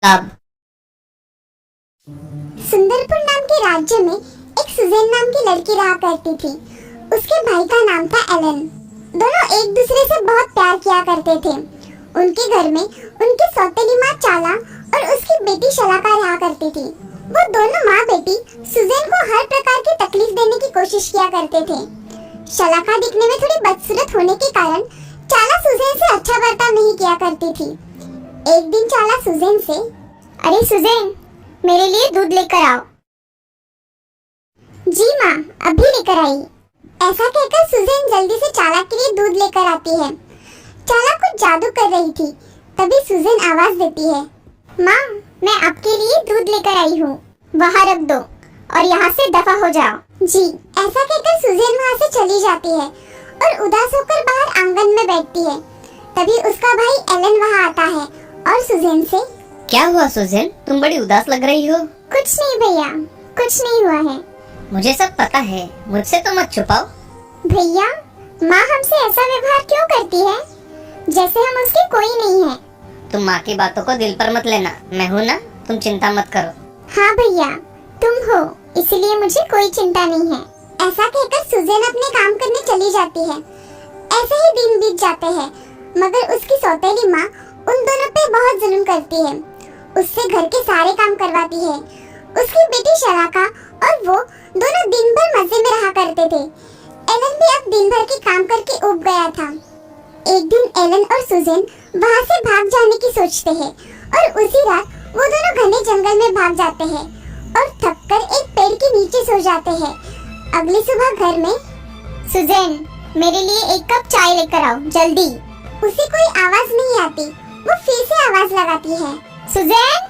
तब सुंदरपुर नाम के राज्य में एक सुजैन नाम की लड़की रहा करती थी। उसके भाई का नाम था एलन। दोनों एक दूसरे से बहुत प्यार किया करते थे। उनके घर में उनकी सौतेली माँ चाला और उसकी बेटी शलाका रहा करती थी। वो दोनों माँ बेटी सुजैन को हर प्रकार की तकलीफ देने की कोशिश किया करते थे। शलाका दिखने में थोड़ी बदसूरत होने के कारण चाला सुजैन से अच्छा बर्ताव नहीं किया करती थी। एक दिन चाला सुजैन से, अरे सुजैन, मेरे लिए दूध लेकर आओ। जी माँ, अभी लेकर आई। ऐसा कहकर सुजैन जल्दी से चाला के लिए दूध लेकर आती है। चाला कुछ जादू कर रही थी। तभी सुजैन आवाज देती है, माँ, मैं आपके लिए दूध लेकर आई हूँ, वहाँ रख दो और यहाँ से दफा हो जाओ। जी। ऐसा कहकर सुजैन वहाँ से चली जाती है और उदास होकर बाहर आंगन में बैठती है। तभी उसका भाई एलन वहाँ आता है और सुजैन से, क्या हुआ सुजैन, तुम बड़ी उदास लग रही हो। कुछ नहीं भैया, कुछ नहीं हुआ है। मुझे सब पता है, मुझसे तो मत छुपाओ। भैया, माँ हमसे ऐसा व्यवहार क्यों करती है, जैसे हम उसके कोई नहीं है। तुम माँ की बातों को दिल पर मत लेना, मैं हूँ ना, तुम चिंता मत करो। हाँ भैया, तुम हो, इसलिए मुझे कोई चिंता नहीं है। ऐसा कहकर सुजैन अपने काम करने चली जाती है। ऐसे ही दिन बीत जाते हैं, मगर उसकी सौतेली माँ उन दोनों पे बहुत जुल्म करती है। उससे घर के सारे काम करवाती है। उसकी बेटी शलाका और वो दोनों दिन भर मजे में रहा करते थे। एलन भी अब दिन भर के काम करके ऊब गया था। एक दिन एलन और सुजैन वहाँ से भाग जाने की सोचते हैं और उसी रात वो दोनों घने जंगल में भाग जाते हैं और थककर एक पेड़ के नीचे सो जाते हैं। अगली सुबह घर में, सुजैन, मेरे लिए एक कप चाय लेकर आओ, जल्दी। उसे कोई आवाज नहीं आती। वो फिर से आवाज लगाती है, सुजैन।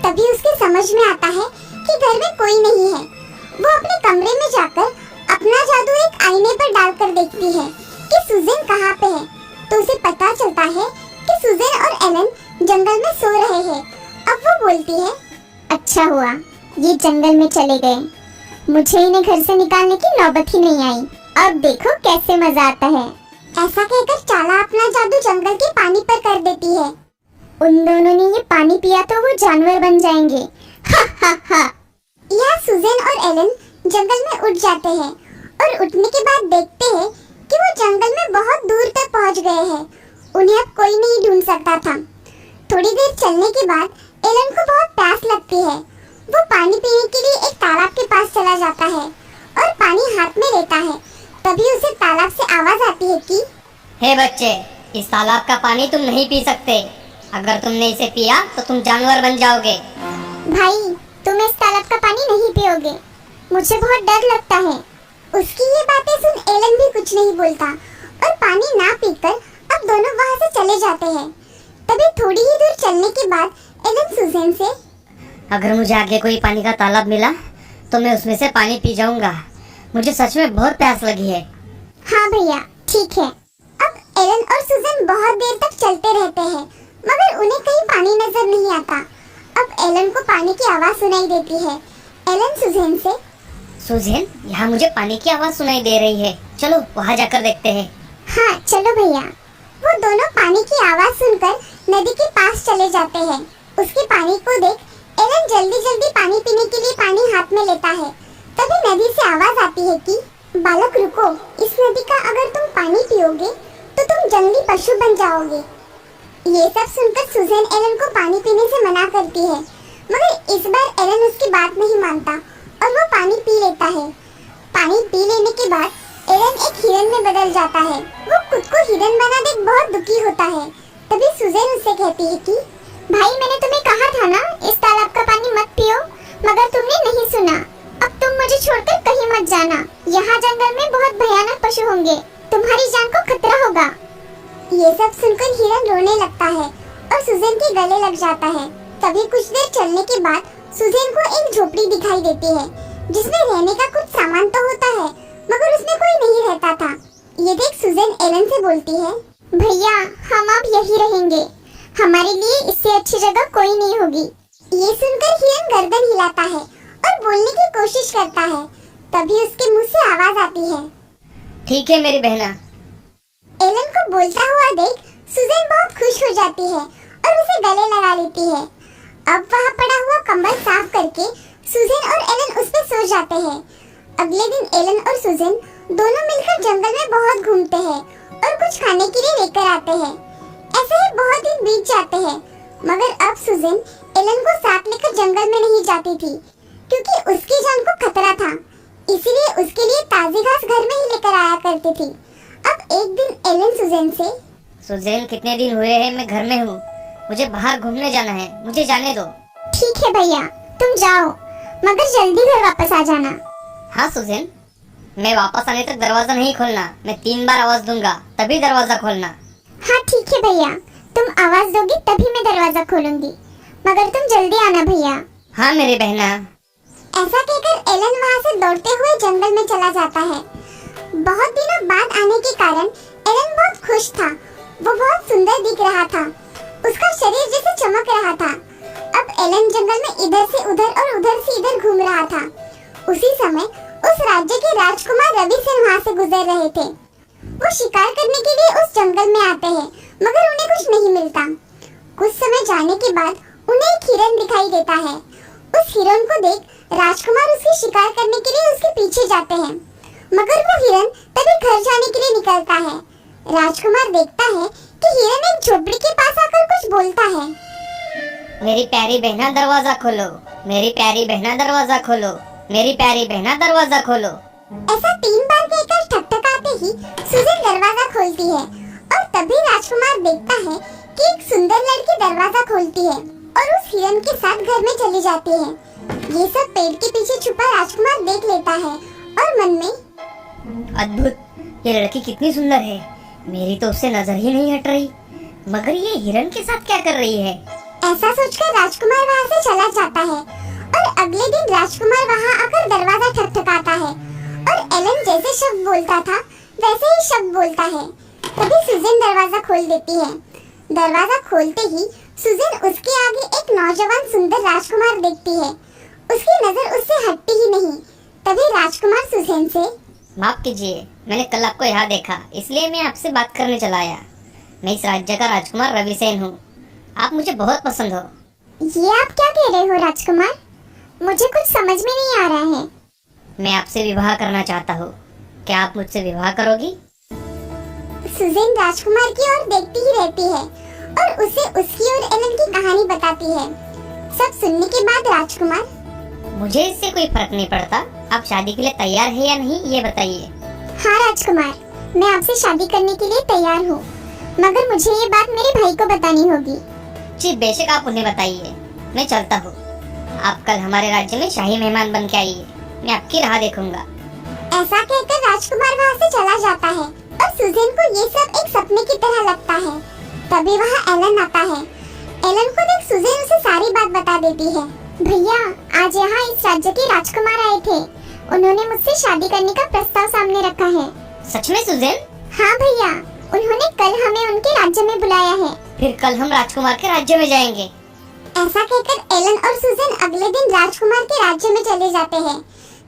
तभी उसके समझ में आता है कि घर में कोई नहीं है। वो अपने कमरे में जाकर अपना जादू एक आईने पर डालकर देखती है कि सुजैन कहाँ पे है। तो उसे पता चलता है कि सुजैन और एलन जंगल में सो रहे हैं। अब वो बोलती है, अच्छा हुआ ये जंगल में चले गए, मुझे इन्हें घर से निकालने की नौबत ही नहीं आई। अब देखो कैसे मजा आता है। ऐसा कहकर चाला अपना जादू जंगल के पानी पर कर देती है। उन दोनों ने ये पानी पिया तो वो जानवर बन जाएंगे। हा हा हा। यहाँ सुजैन और एलन जंगल में उठ जाते हैं और उठने के बाद देखते हैं कि वो जंगल में बहुत दूर तक पहुँच गए हैं। उन्हें अब कोई नहीं ढूंढ सकता था। थोड़ी देर चलने के बाद एलन को बहुत प्यास लगती है। वो पानी पीने के लिए एक तालाब के पास चला जाता है और पानी हाथ में लेता है। तभी उसे तालाब से आवाज आती है कि, हे बच्चे, इस तालाब का पानी तुम नहीं पी सकते। अगर तुमने इसे पिया तो तुम जानवर बन जाओगे। भाई, तुम इस तालाब का पानी नहीं पियोगे, मुझे बहुत डर लगता है। उसकी ये बातें सुन एलन भी कुछ नहीं बोलता और पानी ना पीकर अब दोनों वहाँ से चले जाते हैं। तभी थोड़ी ही दूर चलने के बाद एलन सुजैन से, अगर मुझे आगे कोई पानी का तालाब मिला तो मैं उसमें से पानी पी जाऊंगा। मुझे सच में बहुत प्यास लगी है। हाँ भैया, ठीक है। अब एलन और सुजैन बहुत देर तक चलते रहते हैं, मगर उन्हें कहीं पानी नजर नहीं आता। अब एलन को पानी की आवाज सुनाई देती है। एलन सुजैन से, सुजैन, यहाँ मुझे पानी की आवाज सुनाई दे रही है, चलो वहाँ जाकर देखते हैं। हाँ चलो भैया। वो दोनों पानी की आवाज सुनकर नदी के पास चले जाते हैं। उसके पानी को देख एलन जल्दी जल्दी पानी पीने के लिए पानी हाथ में लेता है। तभी नदी से आवाज आती है कि, बालक रुको, इस नदी का अगर तुम पानी पियोगे तो तुम जंगली पशु बन जाओगे। ये सब सुनकर सुजैन एलन को पानी पीने से मना करती है, मगर इस बार एलन उसकी बात नहीं मानता और वो पानी पी लेता है। पानी पी लेने के बाद एलन एक हिरन में बदल जाता है। वो खुद को हिरन बना देख बहुत दुखी होता है। तभी सुजैन उससे कहती है कि, भाई, मैंने तुम्हें कहा था ना इस तालाब का पानी मत पियो, मगर तुमने नहीं सुना। अब तुम मुझे छोड़कर कहीं मत जाना। यहाँ जंगल में बहुत भयानक पशु होंगे, तुम्हारी जान को खतरा होगा। ये सब सुनकर हिरन रोने लगता है और सुजैन के गले लग जाता है। तभी कुछ देर चलने के बाद सुजैन को एक झोपड़ी दिखाई देती है, जिसमें रहने का कुछ सामान तो होता है, मगर उसमें कोई नहीं रहता था। ये देख सुजैन एलन से बोलती है, भैया, हम अब यही रहेंगे, हमारे लिए इससे अच्छी जगह कोई नहीं होगी। ये सुनकर हिरन गर्दन हिलाता है और बोलने की कोशिश करता है। तभी उसके मुंह से आवाज आती है, ठीक है मेरी बहना। एलन को बोलता हुआ देख सुजैन बहुत खुश हो जाती है और उसे गले लगा लेती है। अब वहाँ पड़ा हुआ कंबल साफ करके सुजैन और एलन उस पर सो जाते हैं। अगले दिन एलन और सुजैन दोनों मिलकर जंगल में बहुत घूमते हैं और कुछ खाने के लिए लेकर आते हैं। ऐसे ही बहुत दिन बीत जाते हैं, मगर अब सुजैन एलन को साथ लेकर जंगल में नहीं जाती थी क्योंकि उसकी जान को खतरा था। इसीलिए उसके लिए ताजी घास घर में ही लेकर आया करती थी। अब एक दिन एलन सुजैन से, सुजैन कितने दिन हुए हैं मैं घर में हूँ, मुझे बाहर घूमने जाना है, मुझे जाने दो। ठीक है भैया, तुम जाओ, मगर जल्दी घर वापस आ जाना। हाँ सुजैन, मैं वापस आने तक दरवाजा नहीं खोलना, मैं 3 बार आवाज दूंगा तभी दरवाजा खोलना। हाँ ठीक है भैया, तुम आवाज दोगी तभी मैं दरवाजा खोलूंगी, मगर तुम जल्दी आना भैया। हाँ मेरी बहना। ऐसा कहकर एलन वहाँ से दौड़ते हुए जंगल में चला जाता है। बहुत दिनों बाद आने के कारण एलन बहुत खुश था। वो बहुत सुंदर दिख रहा था, उसका शरीर जैसे चमक रहा था। अब एलन जंगल में इधर से उधर और उधर से इधर घूम रहा था। उसी समय उस राज्य के राजकुमार रवि सेन वहाँ से गुजर रहे थे। वो शिकार करने के लिए उस जंगल में आते हैं, मगर उन्हें कुछ नहीं मिलता। कुछ समय जाने के बाद उन्हें एक हिरन दिखाई देता है। उस हिरन को देख राजकुमार उसकी शिकार करने के लिए उसके पीछे जाते हैं, मगर वो हिरन तभी घर जाने के लिए निकलता है। राजकुमार देखता है कि हिरन एक झोपड़ी के पास आकर कुछ बोलता है। मेरी प्यारी बहना दरवाजा खोलो, मेरी प्यारी बहना दरवाजा खोलो, मेरी प्यारी बहना दरवाजा खोलो। ऐसा 3 बार कहकर ठकठकाते ही सुजैन दरवाजा खोलती है और तभी राजकुमार देखता है कि एक सुंदर लड़की दरवाजा खोलती है और उस हिरन के साथ घर में चली जाती है। ये सब पेड़ के पीछे छुपा राजकुमार देख लेता है और मन में, अद्भुत, ये लड़की कितनी सुंदर है, मेरी तो उससे नजर ही नहीं हट रही, मगर ये हिरन के साथ क्या कर रही है। ऐसा सोचकर राजकुमार वहाँ से चला जाता है और अगले दिन राजकुमार वहाँ आकर दरवाजा ठकठकाता है और एलन जैसे शब्द बोलता था वैसे ही शब्द बोलता है। तभी सुजैन दरवाजा खोल देती है। दरवाजा खोलते ही सुजैन उसके आगे एक नौजवान सुंदर राजकुमार देखती है। उसकी नजर उससे हटती ही नहीं। तभी राजकुमार सुजैन से, माफ कीजिए, मैंने कल आपको यहाँ देखा, इसलिए मैं आपसे बात करने चला आया। मैं इस राज्य का राजकुमार रवि सेन हूँ, आप मुझे बहुत पसंद हो। ये आप क्या कह रहे हो राजकुमार? मुझे कुछ समझ में नहीं आ रहा है। मैं आपसे विवाह करना चाहता हूँ, क्या आप मुझसे विवाह करोगी? सुजैन राजकुमार की ओर देखती ही रहती है और उसे उसकी और एलन की कहानी बताती है। सब सुनने के बाद राजकुमार, मुझे इससे कोई फर्क नहीं पड़ता, आप शादी के लिए तैयार है या नहीं ये बताइए। हाँ राजकुमार, मैं आपसे शादी करने के लिए तैयार हूँ, मगर मुझे ये बात मेरे भाई को बतानी होगी। जी बेशक, आप उन्हें बताइए, मैं चलता हूँ। आप कल हमारे राज्य में शाही मेहमान बन के आइए, मैं आपकी राह देखूंगा। ऐसा कहकर राजकुमार वहाँ से चला जाता है और सुजैन को ये सब एक सपने की तरह लगता है। तभी वहाँ एलन आता है। एलन को देख सुजैन उसे सारी बात बता देती है। भैया, आज यहाँ इस राज्य के राजकुमार आए थे, उन्होंने मुझसे शादी करने का प्रस्ताव सामने रखा है। सच में सुजैन? हाँ भैया, उन्होंने कल हमें उनके राज्य में बुलाया है। फिर कल हम राजकुमार के राज्य में जाएंगे। ऐसा कहकर एलन और सुजैन अगले दिन राजकुमार के राज्य में चले जाते हैं।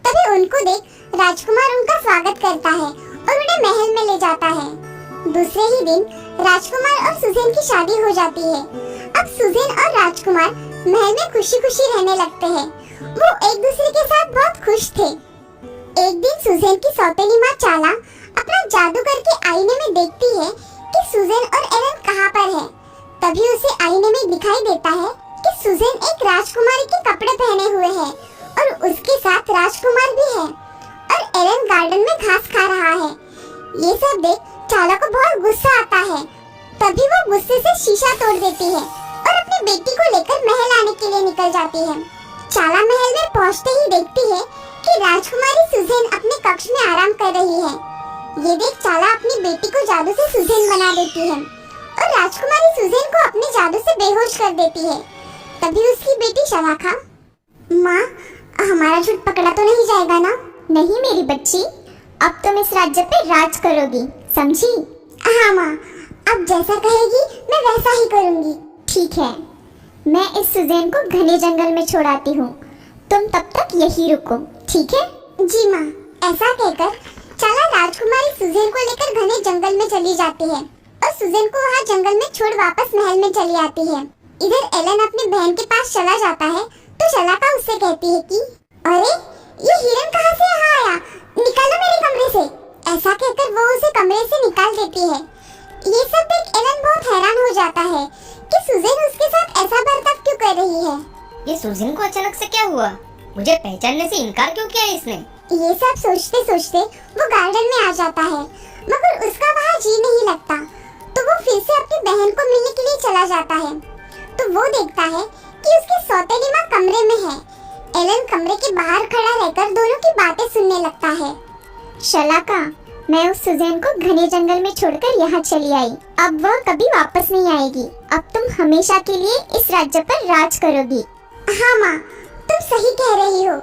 तभी उनको देख राजकुमार उनका स्वागत करता है और उन्हें महल में ले जाता है। दूसरे ही दिन राजकुमार और सुजैन की शादी हो जाती है। अब सुजैन और राजकुमार महल में खुशी खुशी रहने लगते हैं। वो एक दूसरे के साथ बहुत खुश थे। एक दिन सुजैन की सौतेली माँ चाला अपना जादू करके आईने में देखती है कि सुजैन और एलन कहाँ पर है। तभी उसे आईने में दिखाई देता है कि सुजैन एक राजकुमारी के कपड़े पहने हुए है और उसके साथ राजकुमार भी है और एलन गार्डन में घास खा रहा है। ये सब देख चाला को बहुत गुस्सा आता है। तभी वो गुस्से से शीशा तोड़ देती है और अपनी बेटी को लेकर महल आने के लिए निकल जाती है। चाला महल में पहुंचते ही देखती है कि राजकुमारी सुजैन अपने कक्ष में आराम कर रही है। ये देख चाला अपनी बेटी को जादू से सुजैन बना देती है और राजकुमारी सुजैन को अपने जादू से बेहोश कर देती है। तभी उसकी बेटी शलाखा, माँ, हमारा झूठ पकड़ा तो नहीं जाएगा ना? नहीं मेरी बच्ची, अब तुम इस राज्य पे राज करोगी, समझी? हाँ माँ, अब जैसा कहेगी मैं वैसा ही करूँगी। ठीक है, मैं इस सुजैन को घने जंगल में छोड़ाती हूँ, तुम तब तक यही रुको, ठीक है? जी माँ। ऐसा कहकर चाला राजकुमारी सुजैन को लेकर घने जंगल में चली जाती है और सुजैन को वहाँ जंगल में छोड़ वापस महल में चली आती है। इधर एलन अपनी बहन के पास चला जाता है तो शलाका उससे कहती है कि अरे ये हिरन कहाँ से यहाँ आया, निकालो मेरे कमरे से। ऐसा कहकर वो उसे कमरे से निकाल देती है। ये सब देख एलन बहुत हैरान हो जाता है कि सुजैन उसके साथ ऐसा बर्ताव क्यों कर रही है। ये सुजैन को अचानक से क्या हुआ? मुझे पहचानने से इनकार क्यों किया इसने? ये सब सोचते सोचते वो गार्डन में आ जाता है, मगर उसका वहाँ जी नहीं लगता, तो वो फिर से अपनी बहन को मिलने के लिए चला जाता है। तो वो देखता है कि उसकी सौतेली माँ कमरे में है। एलन कमरे के बाहर खड़ा रहकर दोनों की बातें सुनने लगता है। शलाका, मैं उस सुजैन को घने जंगल में छोड़कर यहाँ चली आई। अब वह कभी वापस नहीं आएगी। अब तुम हमेशा के लिए इस राज्य पर राज करोगी। हाँ माँ, तुम सही कह रही हो।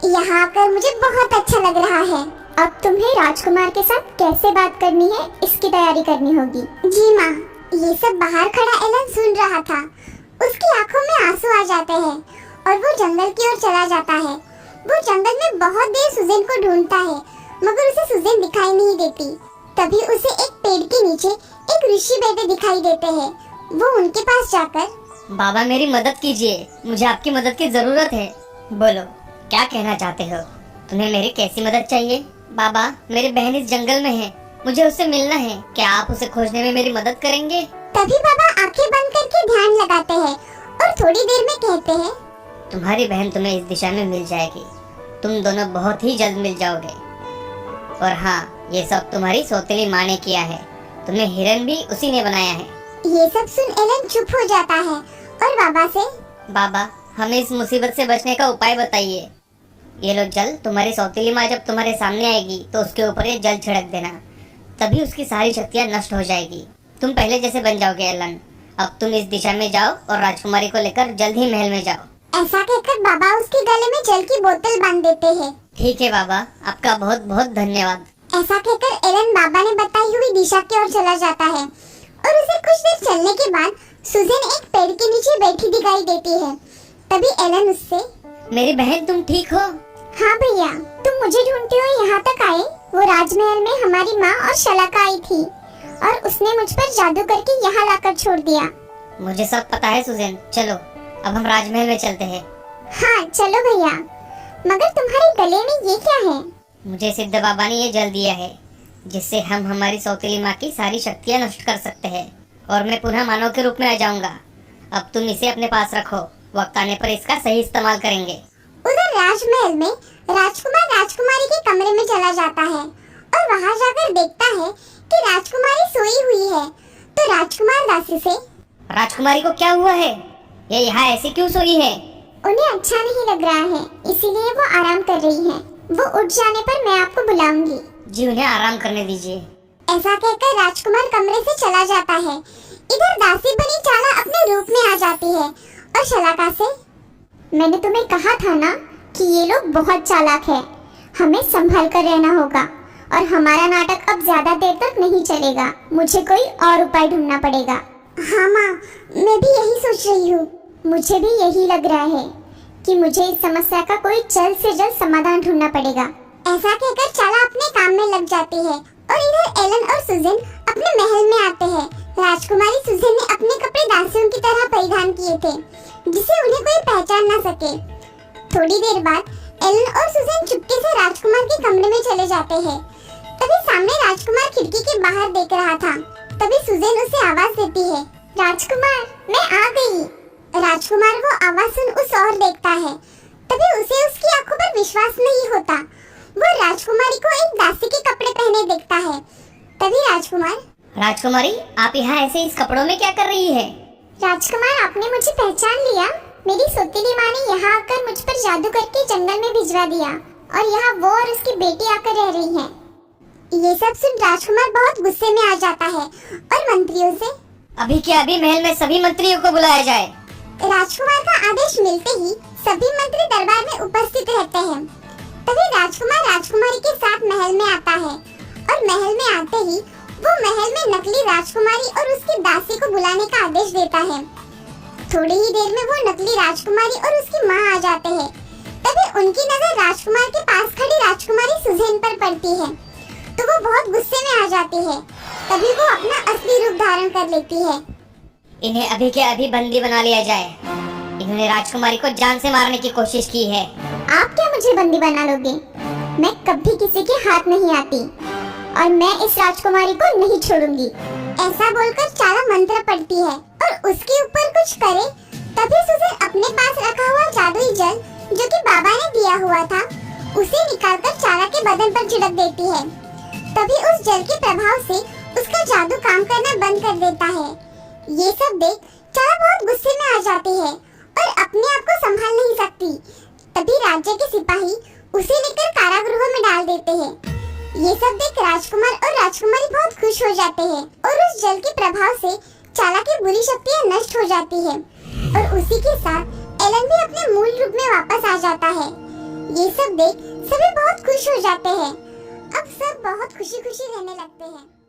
यहाँ आकर मुझे बहुत अच्छा लग रहा है। अब तुम्हें राजकुमार के साथ कैसे बात करनी है इसकी तैयारी करनी होगी। जी माँ। ये सब बाहर खड़ा एलन सुन रहा था। उसकी आंखों में आंसू आ जाते हैं और वो जंगल की ओर चला जाता है। वो जंगल में बहुत देर सुजैन को ढूंढता है, मगर उसे सुजैन दिखाई नहीं देती। तभी उसे एक पेड़ के नीचे एक ऋषि बैठे दिखाई देते हैं। वो उनके पास जाकर, बाबा मेरी मदद कीजिए, मुझे आपकी मदद की जरूरत है। बोलो, क्या कहना चाहते हो? तुम्हें मेरी कैसी मदद चाहिए? बाबा, मेरी बहन इस जंगल में है, मुझे उससे मिलना है। क्या आप उसे खोजने में मेरी मदद करेंगे? तभी बाबा आंखें बंद करके ध्यान लगाते हैं और थोड़ी देर में कहते हैं, तुम्हारी बहन तुम्हें इस दिशा में मिल जाएगी। तुम दोनों बहुत ही जल्द मिल जाओगे। और हाँ, ये सब तुम्हारी सौतेली माँ ने किया है। तुम्हें हिरन भी उसी ने बनाया है। ये सब सुन एलन चुप हो जाता है और बाबा से, बाबा, हमें इस मुसीबत से बचने का उपाय बताइए। ये लो जल, तुम्हारी सौतेली माँ जब तुम्हारे सामने आएगी तो उसके ऊपर ये जल छिड़क देना, तभी उसकी सारी शक्तियाँ नष्ट हो जाएगी। तुम पहले जैसे बन जाओगे एलन। अब तुम इस दिशा में जाओ और राजकुमारी को लेकर जल्द ही महल में जाओ। ऐसा कहकर बाबा उसके गले में जल की बोतल बांध देते हैं। ठीक है बाबा, आपका बहुत बहुत धन्यवाद। ऐसा कहकर एलन बाबा ने बताई हुई दिशा की ओर चला जाता है और उसे कुछ देर चलने के बाद सुजैन एक पेड़ के नीचे बैठी दिखाई देती है। तभी एलन उससे, मेरी बहन तुम ठीक हो? हाँ भैया, तुम मुझे ढूंढते हुए यहाँ तक आए। वो राजमहल में हमारी माँ और शलाका आई थी और उसने मुझ पर जादू करके यहाँ लाकर छोड़ दिया। मुझे सब पता है सुजैन, चलो अब हम राजमहल में चलते हैं। हाँ चलो भैया, मगर तुम्हारे गले में ये क्या है? मुझे सिद्ध बाबा ने ये जल दिया है, जिससे हम हमारी सौतेली माँ की सारी शक्तियाँ नष्ट कर सकते हैं और मैं पुनः मानव के रूप में आ जाऊंगा। अब तुम इसे अपने पास रखो, वक्त आने पर इसका सही इस्तेमाल करेंगे। उधर राजमहल में राजकुमार राजकुमारी के कमरे में चला जाता है और वहाँ जाकर देखता है कि राजकुमारी सोई हुई है। तो राजकुमार दासी से, राजकुमारी को क्या हुआ है? ये यहाँ ऐसे क्यों सोई है? उन्हें अच्छा नहीं लग रहा है, इसीलिए वो आराम कर रही है। वो उठ जाने पर मैं आपको बुलाऊंगी। जी, उन्हें आराम करने दीजिए। ऐसा कहकर राजकुमार कमरे से चला जाता है। इधर दासी बनी चाला अपने रूप में आ जाती है और शलाका से, मैंने तुम्हें कहा था ना कि ये लोग बहुत चालाक है। हमें संभल कर रहना होगा और हमारा नाटक अब ज्यादा देर तक नहीं चलेगा। मुझे कोई और उपाय ढूंढना पड़ेगा। हाँ माँ, मैं भी यही सोच रही हूँ। मुझे भी यही लग रहा है कि मुझे इस समस्या का कोई जल्द से जल्द समाधान ढूंढना पड़ेगा। ऐसा कहकर चाला अपने काम में लग जाती है और इधर एलन और सुजैन अपने महल में आते हैं। राजकुमारी सुजैन ने अपने कपड़े दासियों की तरह परिधान किए थे, जिसे उन्हें कोई पहचान न सके। थोड़ी देर बाद एलन और सुजैन चुपके से राजकुमार के कमरे में चले जाते हैं। तभी सामने राजकुमार खिड़की के बाहर देख रहा था। तभी सुजैन उसे आवाज देती है, राजकुमार, मैं आ गई। राजकुमार वो आवाज सुन उस ओर देखता है। तभी उसे उसकी आंखों पर विश्वास नहीं होता। वो राजकुमारी को एक दासी के कपड़े पहने देखता है। तभी राजकुमार, राजकुमारी, आप यहाँ ऐसे इस कपड़ों में क्या कर रही है? राजकुमार, आपने मुझे पहचान लिया। मेरी सौतेली माँ ने यहाँ आकर मुझ पर जादू करके जंगल में भिजवा दिया और यहाँ वो और उसकी बेटी आकर रह रही है। ये सब सुन राजकुमार बहुत गुस्से में आ जाता है और मंत्रियों से, अभी के अभी महल में सभी मंत्रियों को बुलाया जाए। राजकुमार का आदेश मिलते ही सभी मंत्री दरबार में उपस्थित रहते हैं। तभी राजकुमार राजकुमारी के साथ महल में आता है और महल में आते ही वो महल में नकली राजकुमारी और उसकी दासी को बुलाने का आदेश देता है। थोड़ी ही देर में वो नकली राजकुमारी और उसकी माँ आ जाते हैं। तभी उनकी नजर राजकुमार के पास खड़ी राजकुमारी सुजैन पर पड़ती है, तो वो बहुत गुस्से में आ जाती है। तभी वो अपना असली रूप धारण कर लेती है। इन्हें अभी के अभी बंदी बना लिया जाए। इन्होंने राजकुमारी को जान से मारने की कोशिश की है। आप क्या मुझे बंदी बना लोगे? मैं कभी किसी के हाथ नहीं आती और मैं इस राजकुमारी को नहीं छोड़ूंगी। ऐसा बोलकर चाला मंत्र पढ़ती है और उसके ऊपर कुछ करे तभी सुजन अपने पास रखा हुआ जादुई जल जो कि बाबा ने दिया हुआ था उसे निकालकर चाला के बदन पर छिड़क देती है। तभी उस जल के प्रभाव से उसका जादू काम करना बंद कर देता है। ये सब देख चाला बहुत गुस्से में आ जाती है और अपने आप को संभाल नहीं सकती। तभी राज्य के सिपाही उसे लेकर कारागृह में डाल देते हैं। ये सब देख राजकुमार और राजकुमारी बहुत खुश हो जाते हैं और उस जल के प्रभाव से चाला की बुरी शक्तियाँ नष्ट हो जाती है और उसी के साथ एलन भी अपने मूल रूप में वापस आ जाता है। ये सब देख सभी बहुत खुश हो जाते हैं। अब सब बहुत खुशी खुशी रहने लगते हैं।